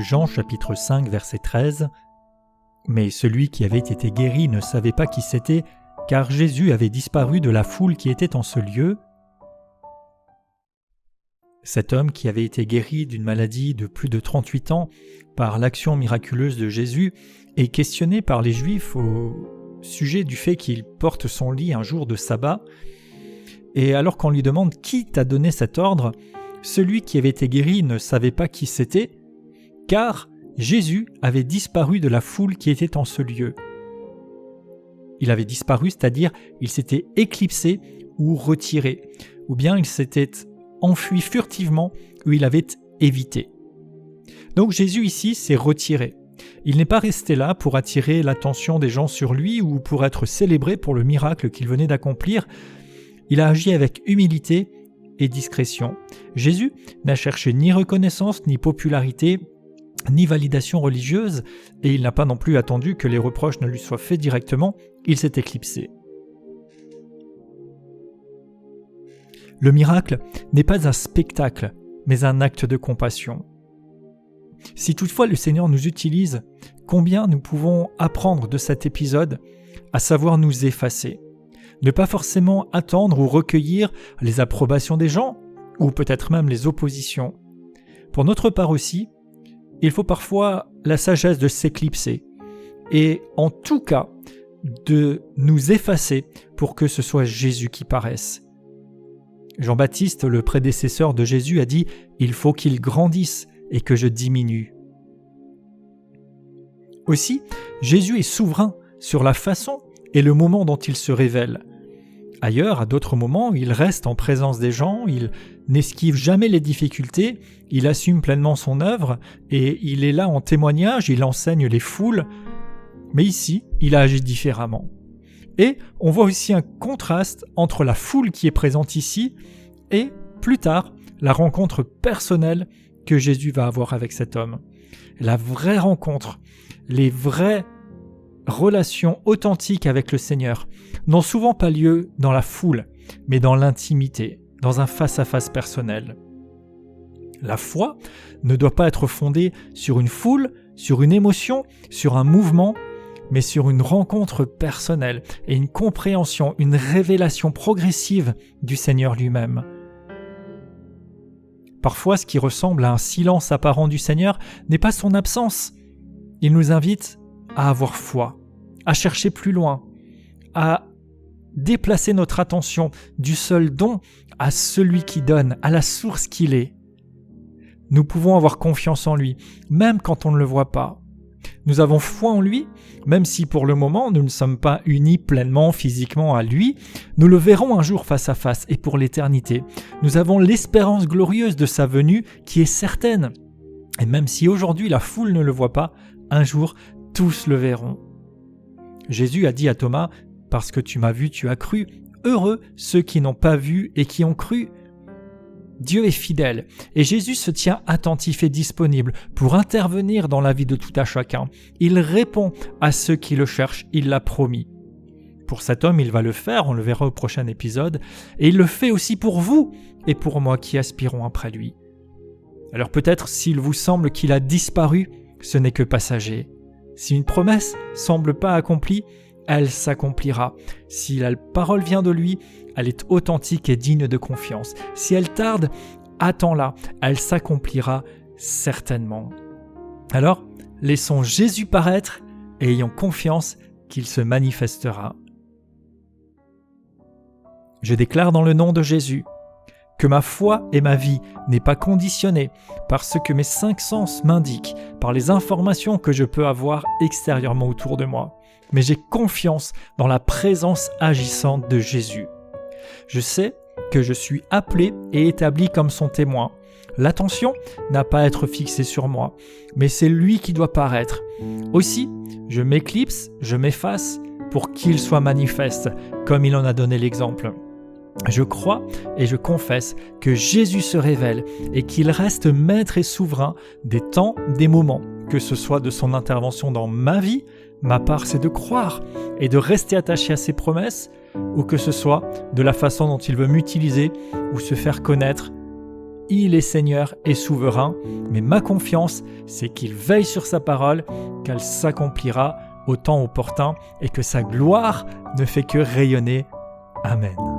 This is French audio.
Jean chapitre 5 verset 13. Mais celui qui avait été guéri ne savait pas qui c'était, car Jésus avait disparu de la foule qui était en ce lieu. Cet homme qui avait été guéri d'une maladie de plus de 38 ans par l'action miraculeuse de Jésus est questionné par les Juifs au sujet du fait qu'il porte son lit un jour de sabbat. Et alors qu'on lui demande « Qui t'a donné cet ordre ?», celui qui avait été guéri ne savait pas qui c'était, car Jésus avait disparu de la foule qui était en ce lieu. Il avait disparu, c'est-à-dire il s'était éclipsé ou retiré, ou bien il s'était enfui furtivement ou il avait évité. Donc Jésus ici s'est retiré. Il n'est pas resté là pour attirer l'attention des gens sur lui ou pour être célébré pour le miracle qu'il venait d'accomplir. Il a agi avec humilité et discrétion. Jésus n'a cherché ni reconnaissance, ni popularité, ni validation religieuse, et il n'a pas non plus attendu que les reproches ne lui soient faits directement, il s'est éclipsé. Le miracle n'est pas un spectacle, mais un acte de compassion. Si toutefois le Seigneur nous utilise, combien nous pouvons apprendre de cet épisode, à savoir nous effacer. Ne pas forcément attendre ou recueillir les approbations des gens, ou peut-être même les oppositions. Pour notre part aussi, il faut parfois la sagesse de s'éclipser, et en tout cas, de nous effacer pour que ce soit Jésus qui paraisse. Jean-Baptiste, le prédécesseur de Jésus, a dit « Il faut qu'il grandisse et que je diminue ». Aussi, Jésus est souverain sur la façon et le moment dont il se révèle. Ailleurs, à d'autres moments, il reste en présence des gens, il n'esquive jamais les difficultés, il assume pleinement son œuvre et il est là en témoignage, il enseigne les foules. Mais ici, il a agi différemment. Et on voit aussi un contraste entre la foule qui est présente ici et, plus tard, la rencontre personnelle que Jésus va avoir avec cet homme. La vraie rencontre, les vraies relations authentiques avec le Seigneur n'ont souvent pas lieu dans la foule, mais dans l'intimité, dans un face-à-face personnel. La foi ne doit pas être fondée sur une foule, sur une émotion, sur un mouvement, mais sur une rencontre personnelle et une compréhension, une révélation progressive du Seigneur lui-même. Parfois, ce qui ressemble à un silence apparent du Seigneur n'est pas son absence. Il nous invite à avoir foi, à chercher plus loin, à déplacer notre attention du seul don à celui qui donne, à la source qu'il est. Nous pouvons avoir confiance en lui, même quand on ne le voit pas. Nous avons foi en lui, même si pour le moment nous ne sommes pas unis pleinement physiquement à lui, nous le verrons un jour face à face et pour l'éternité. Nous avons l'espérance glorieuse de sa venue qui est certaine. Et même si aujourd'hui la foule ne le voit pas, un jour tous le verront. Jésus a dit à Thomas « Parce que tu m'as vu, tu as cru. Heureux ceux qui n'ont pas vu et qui ont cru. » Dieu est fidèle et Jésus se tient attentif et disponible pour intervenir dans la vie de tout à chacun. Il répond à ceux qui le cherchent, il l'a promis. Pour cet homme, il va le faire, on le verra au prochain épisode, et il le fait aussi pour vous et pour moi qui aspirons après lui. Alors peut-être s'il vous semble qu'il a disparu, ce n'est que passager. Si une promesse semble pas accomplie, elle s'accomplira. Si la parole vient de lui, elle est authentique et digne de confiance. Si elle tarde, attends-la, elle s'accomplira certainement. Alors, laissons Jésus paraître et ayons confiance qu'il se manifestera. Je déclare dans le nom de Jésus que ma foi et ma vie n'est pas conditionnée par ce que mes 5 sens m'indiquent, par les informations que je peux avoir extérieurement autour de moi. Mais j'ai confiance dans la présence agissante de Jésus. Je sais que je suis appelé et établi comme son témoin. L'attention n'a pas à être fixée sur moi, mais c'est lui qui doit paraître. Aussi, je m'éclipse, je m'efface pour qu'il soit manifeste, comme il en a donné l'exemple. Je crois et je confesse que Jésus se révèle et qu'il reste maître et souverain des temps, des moments, que ce soit de son intervention dans ma vie. Ma part, c'est de croire et de rester attaché à ses promesses, ou que ce soit de la façon dont il veut m'utiliser ou se faire connaître il est Seigneur et souverain, mais ma confiance, c'est qu'il veille sur sa parole, qu'elle s'accomplira au temps opportun et que sa gloire ne fait que rayonner. Amen.